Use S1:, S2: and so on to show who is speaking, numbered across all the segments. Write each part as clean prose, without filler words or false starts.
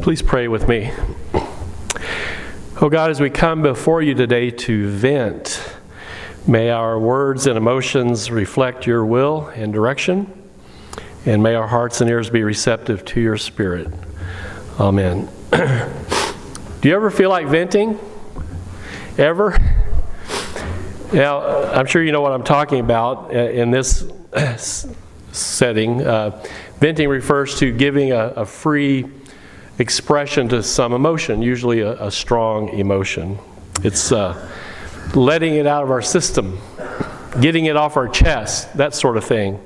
S1: Please pray with me. Oh God, as we come before you today to vent, may our words and emotions reflect your will and direction, and may our hearts and ears be receptive to your Spirit. Amen. Do you ever feel like venting? Ever? Now, I'm sure you know what I'm talking about in this setting. Venting refers to giving a free expression to some emotion, usually a strong emotion. It's letting it out of our system, getting it off our chest, that sort of thing.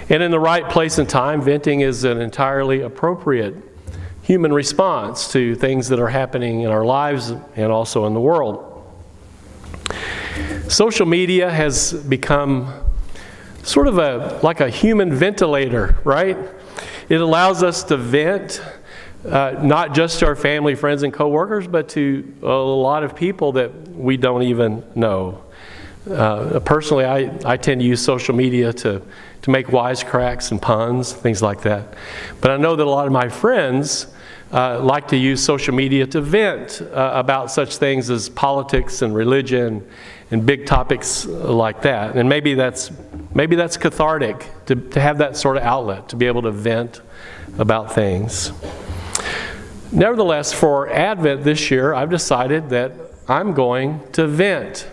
S1: And in the right place and time, venting is an entirely appropriate human response to things that are happening in our lives and also in the world. Social media has become sort of like a human ventilator, right? It allows us to vent, not just to our family, friends, and coworkers, but to a lot of people that we don't even know. Personally, I tend to use social media to make wisecracks and puns, things like that. But I know that a lot of my friends like to use social media to vent about such things as politics and religion and big topics like that. And maybe that's cathartic to have that sort of outlet, to be able to vent about things. Nevertheless, for Advent this year, I've decided that I'm going to vent.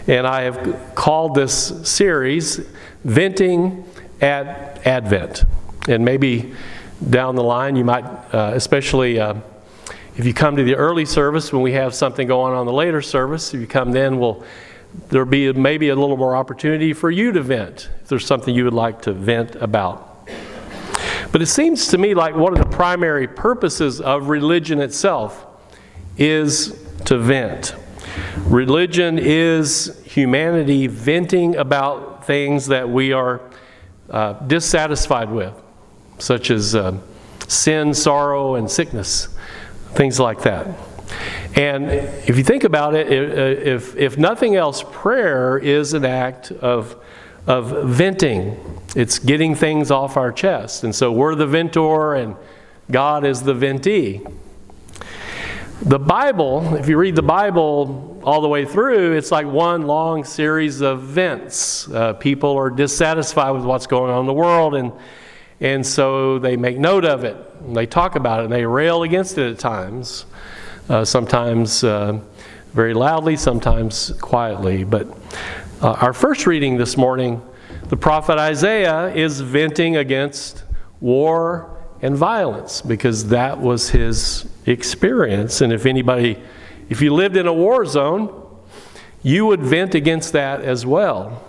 S1: And I have called this series Venting at Advent. And maybe down the line you might, especially if you come to the early service when we have something going on the later service, if you come then, there'll be maybe a little more opportunity for you to vent, if there's something you would like to vent about. But it seems to me like one of the primary purposes of religion itself is to vent. Religion is humanity venting about things that we are dissatisfied with, such as sin, sorrow, and sickness, things like that. And if you think about it, if nothing else, prayer is an act of venting. It's getting things off our chest. And so we're the ventor and God is the ventee. The Bible, if you read the Bible all the way through, it's like one long series of vents. People are dissatisfied with what's going on in the world, and so they make note of it. And they talk about it, and they rail against it at times. Sometimes very loudly, sometimes quietly. But our first reading this morning, the prophet Isaiah is venting against war and violence because that was his experience. And if you lived in a war zone, you would vent against that as well.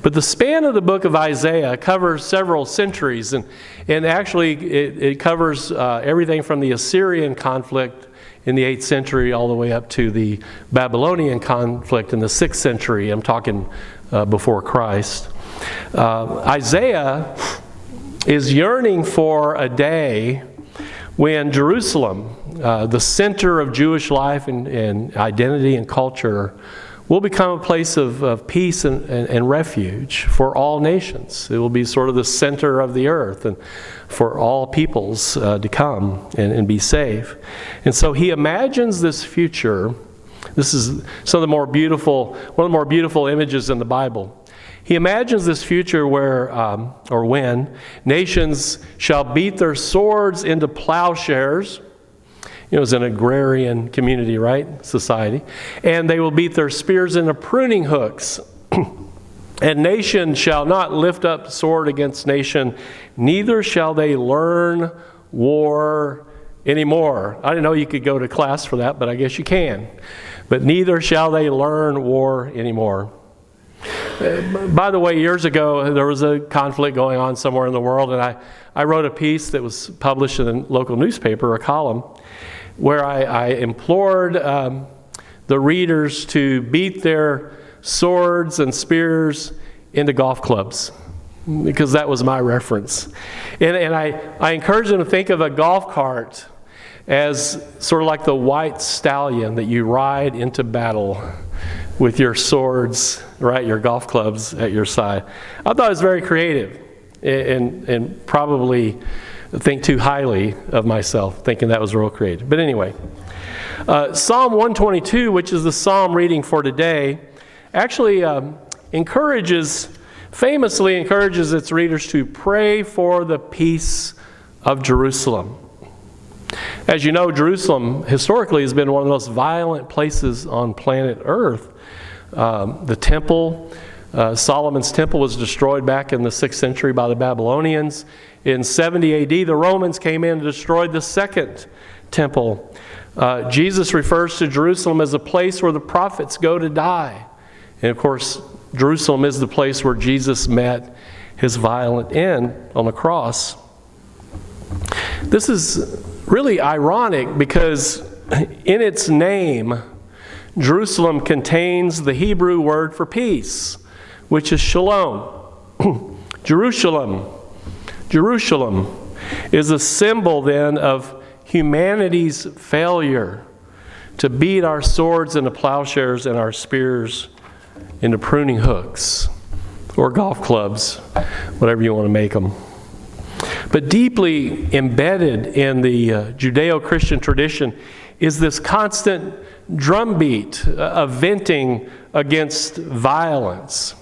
S1: But the span of the book of Isaiah covers several centuries, and actually it covers everything from the Assyrian conflict in the 8th century all the way up to the Babylonian conflict in the 6th century. I'm talking before Christ. Isaiah is yearning for a day when Jerusalem, the center of Jewish life and identity and culture, will become a place of peace and refuge for all nations. It will be sort of the center of the earth and for all peoples to come and be safe. And so he imagines this future. This is one of the more beautiful images in the Bible. He imagines this future where, or when, nations shall beat their swords into plowshares. It's an agrarian community, right? Society. And they will beat their spears into pruning hooks. And nation shall not lift up sword against nation, neither shall they learn war anymore. I didn't know you could go to class for that, but I guess you can. But neither shall they learn war anymore. By the way, years ago, there was a conflict going on somewhere in the world, and I wrote a piece that was published in a local newspaper, a column, where I implored the readers to beat their swords and spears into golf clubs, because that was my reference. And I encouraged them to think of a golf cart as sort of like the white stallion that you ride into battle with your swords, right, your golf clubs at your side. I thought it was very creative and probably think too highly of myself, thinking that was real creative. But anyway, Psalm 122, which is the psalm reading for today, actually famously encourages its readers to pray for the peace of Jerusalem. As you know, Jerusalem historically has been one of the most violent places on planet Earth. The temple, Solomon's temple, was destroyed back in the 6th century by the Babylonians. In 70 AD, the Romans came in and destroyed the second temple. Jesus refers to Jerusalem as a place where the prophets go to die. And of course, Jerusalem is the place where Jesus met his violent end on the cross. This is really ironic because in its name, Jerusalem contains the Hebrew word for peace, which is shalom. Jerusalem is a symbol then of humanity's failure to beat our swords into plowshares and our spears into pruning hooks or golf clubs, whatever you want to make them. But deeply embedded in the Judeo-Christian tradition is this constant drumbeat of venting against violence.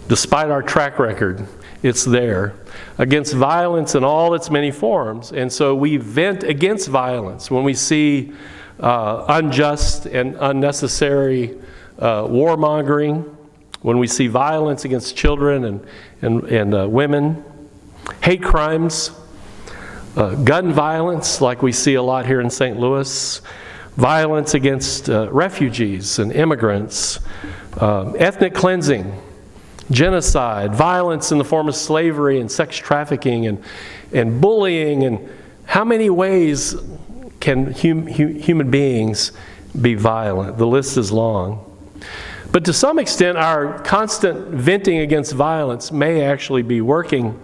S1: Despite our track record, it's there. Against violence in all its many forms. And so we vent against violence when we see unjust and unnecessary warmongering, when we see violence against children and women, hate crimes, gun violence like we see a lot here in St. Louis, violence against refugees and immigrants, ethnic cleansing, genocide, violence in the form of slavery and sex trafficking and bullying. And how many ways can human beings be violent? The list is long. But to some extent, our constant venting against violence may actually be working.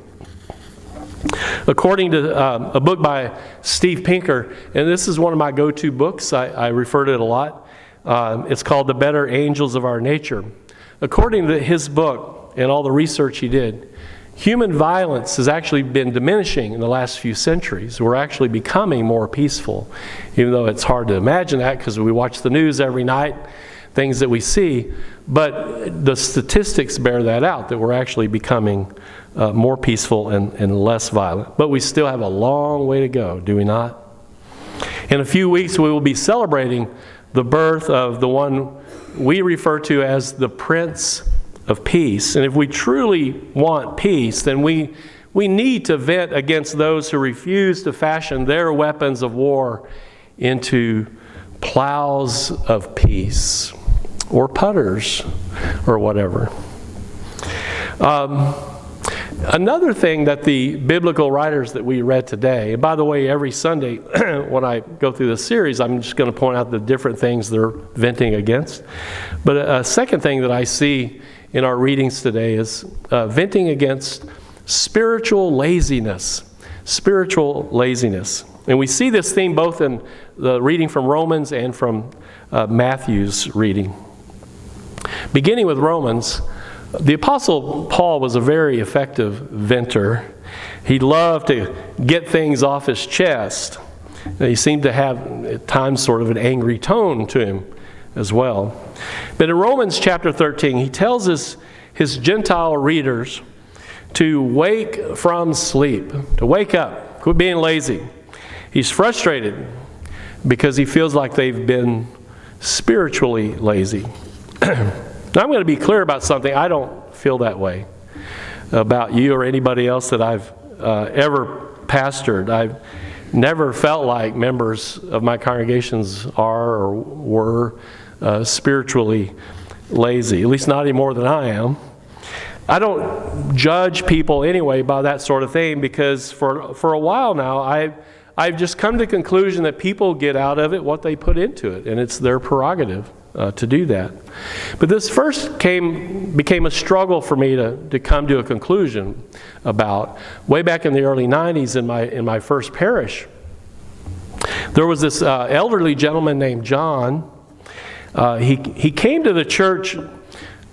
S1: According to a book by Steve Pinker, and this is one of my go-to books, I refer to it a lot. It's called The Better Angels of Our Nature. According to his book and all the research he did, human violence has actually been diminishing in the last few centuries. We're actually becoming more peaceful, even though it's hard to imagine that because we watch the news every night, things that we see. But the statistics bear that out, that we're actually becoming more peaceful and less violent. But we still have a long way to go, do we not? In a few weeks, we will be celebrating the birth of the one we refer to as the Prince of Peace. And if we truly want peace, then we need to vent against those who refuse to fashion their weapons of war into plows of peace or putters or whatever. Another thing that the biblical writers that we read today, and by the way, every Sunday when I go through this series, I'm just going to point out the different things they're venting against. But a second thing that I see in our readings today is venting against spiritual laziness. Spiritual laziness. And we see this theme both in the reading from Romans and from Matthew's reading. Beginning with Romans, the Apostle Paul was a very effective venter. He loved to get things off his chest. He seemed to have at times sort of an angry tone to him as well. But in Romans chapter 13, he tells his Gentile readers to wake from sleep, to wake up, quit being lazy. He's frustrated because he feels like they've been spiritually lazy. Now, I'm going to be clear about something. I don't feel that way about you or anybody else that I've ever pastored. I've never felt like members of my congregations are or were spiritually lazy, at least not any more than I am. I don't judge people anyway by that sort of thing because for a while now I've just come to the conclusion that people get out of it what they put into it, and it's their prerogative to do that. But this first became a struggle for me to come to a conclusion about. Way back in the early 90s in my first parish, there was this elderly gentleman named John. He came to the church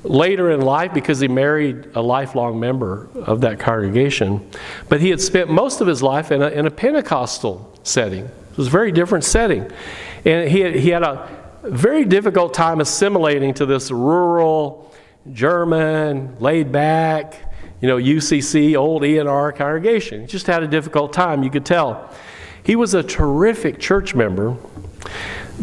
S1: later in life because he married a lifelong member of that congregation. But he had spent most of his life in a Pentecostal setting. It was a very different setting. And he had a very difficult time assimilating to this rural, German, laid back, UCC, old ENR congregation. He just had a difficult time, you could tell. He was a terrific church member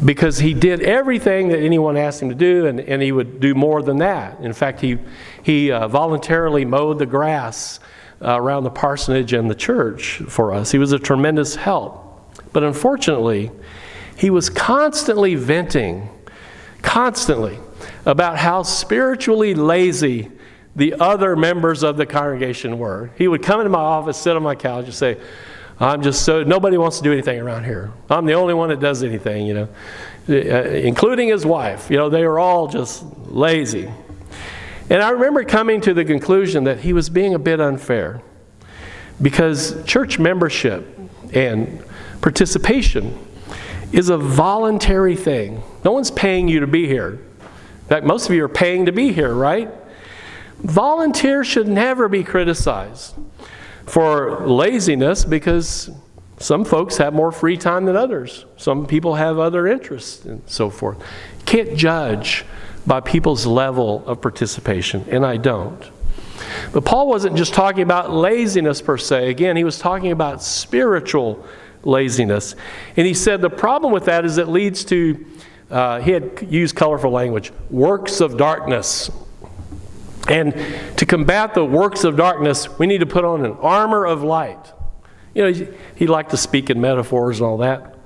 S1: because he did everything that anyone asked him to do, and he would do more than that. In fact, he voluntarily mowed the grass around the parsonage and the church for us. He was a tremendous help. But unfortunately, he was constantly venting, about how spiritually lazy the other members of the congregation were. He would come into my office, sit on my couch, and say, nobody wants to do anything around here. I'm the only one that does anything, including his wife. They were all just lazy. And I remember coming to the conclusion that he was being a bit unfair because church membership and participation is a voluntary thing. No one's paying you to be here. In fact, most of you are paying to be here, right? Volunteers should never be criticized for laziness because some folks have more free time than others. Some people have other interests and so forth. You can't judge by people's level of participation, and I don't. But Paul wasn't just talking about laziness per se. Again, he was talking about spiritual laziness. And he said the problem with that is it leads to, he had used colorful language, works of darkness. And to combat the works of darkness, we need to put on an armor of light. He liked to speak in metaphors and all that.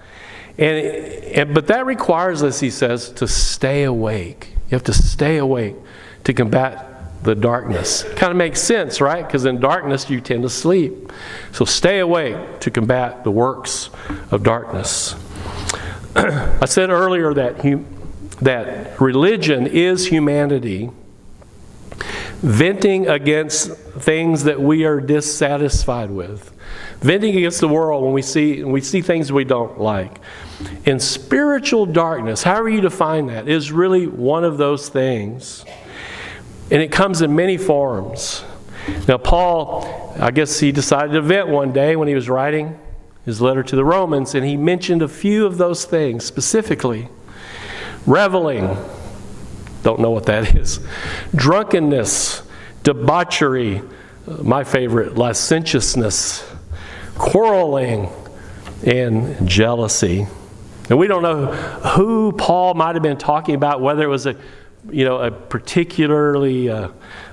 S1: But that requires us, he says, to stay awake. You have to stay awake to combat the darkness. Kind of makes sense, right? Because in darkness you tend to sleep. So stay awake to combat the works of darkness. I said earlier that religion is humanity venting against things that we are dissatisfied with. Venting against the world when we see things we don't like. And spiritual darkness, however you define that, is really one of those things. And it comes in many forms. Now Paul, I guess he decided to vent one day when he was writing his letter to the Romans, and he mentioned a few of those things specifically. Reveling, don't know what that is. Drunkenness, debauchery, my favorite, licentiousness, quarreling, and jealousy. And we don't know who Paul might have been talking about, whether it was a particularly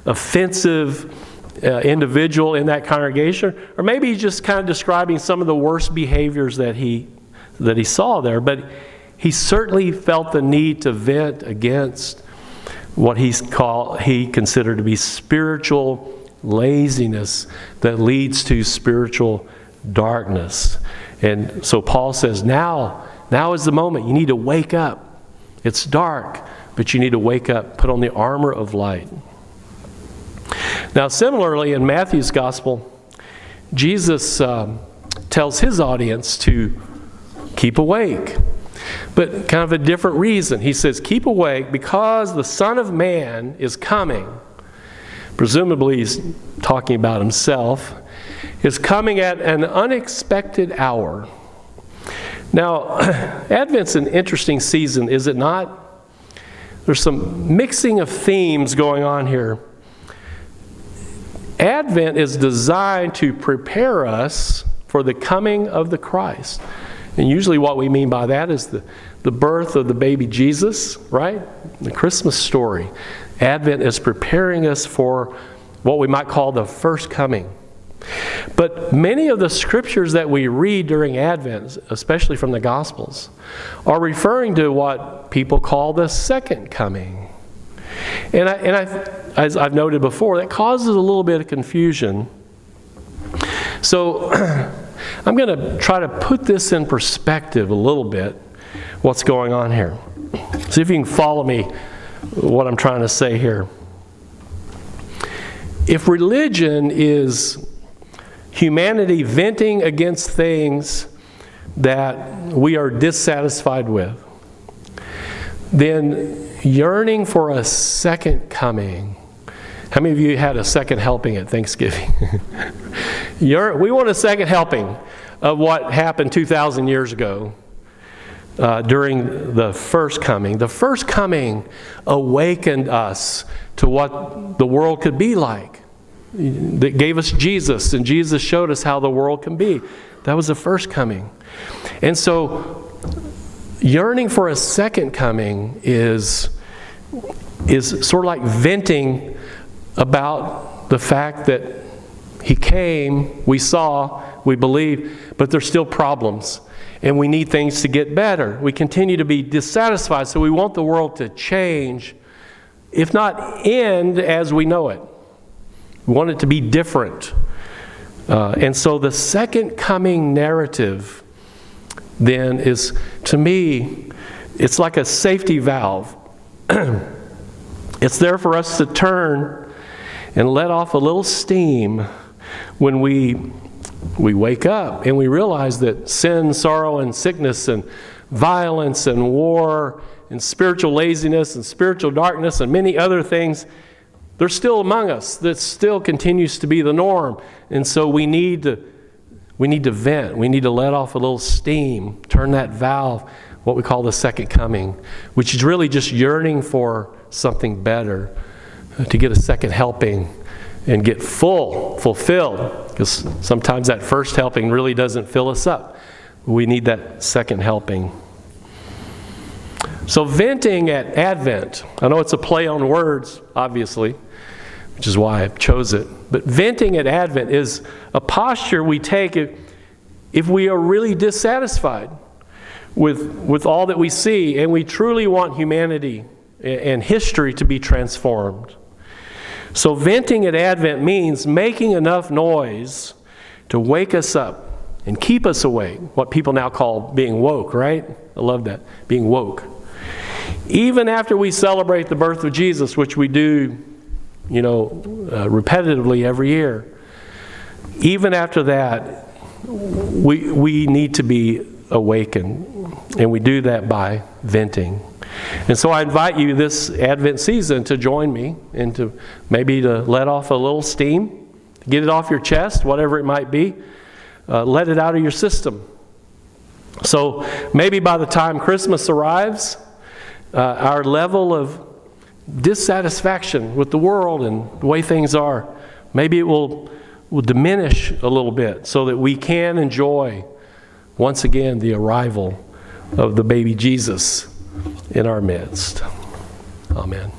S1: offensive individual in that congregation, or maybe he's just kind of describing some of the worst behaviors that he saw there. But he certainly felt the need to vent against what he considered to be spiritual laziness that leads to spiritual darkness. And so Paul says, now is the moment. You need to wake up. It's dark, but you need to wake up, put on the armor of light. Now, similarly, in Matthew's gospel, Jesus tells his audience to keep awake, but kind of a different reason. He says, keep awake because the Son of Man is coming. Presumably, he's talking about himself. Is coming at an unexpected hour. Now, Advent's an interesting season, is it not? There's some mixing of themes going on here. Advent is designed to prepare us for the coming of the Christ. And usually what we mean by that is the birth of the baby Jesus, right? The Christmas story. Advent is preparing us for what we might call the first coming. But many of the scriptures that we read during Advent, especially from the Gospels, are referring to what people call the second coming. And as I've noted before, that causes a little bit of confusion. So I'm going to try to put this in perspective a little bit, what's going on here. See if you can follow me, what I'm trying to say here. If religion is humanity venting against things that we are dissatisfied with, then yearning for a second coming. How many of you had a second helping at Thanksgiving? We want a second helping of what happened 2,000 years ago during the first coming. The first coming awakened us to what the world could be like. That gave us Jesus, and Jesus showed us how the world can be. That was the first coming. And so, yearning for a second coming is sort of like venting about the fact that He came, we saw, we believe, but there's still problems. And we need things to get better. We continue to be dissatisfied, so we want the world to change, if not end as we know it. We want it to be different. And so the second coming narrative then is, to me, it's like a safety valve. It's there for us to turn and let off a little steam when we wake up and we realize that sin, sorrow, and sickness, and violence, and war, and spiritual laziness, and spiritual darkness, and many other things, they're still among us. That still continues to be the norm. And so we need to vent. We need to let off a little steam, turn that valve, what we call the second coming, which is really just yearning for something better, to get a second helping and get fulfilled. Because sometimes that first helping really doesn't fill us up. We need that second helping. So venting at Advent, I know it's a play on words, obviously, which is why I chose it. But venting at Advent is a posture we take if we are really dissatisfied with all that we see, and we truly want humanity and history to be transformed. So venting at Advent means making enough noise to wake us up and keep us awake, what people now call being woke, right? I love that, being woke. Even after we celebrate the birth of Jesus, which we do, repetitively every year, even after that, we need to be awakened, and we do that by venting. And so I invite you this Advent season to join me and to maybe to let off a little steam, get it off your chest, whatever it might be. Let it out of your system. So maybe by the time Christmas arrives, our level of dissatisfaction with the world and the way things are, maybe it will diminish a little bit so that we can enjoy once again the arrival of the baby Jesus in our midst. Amen.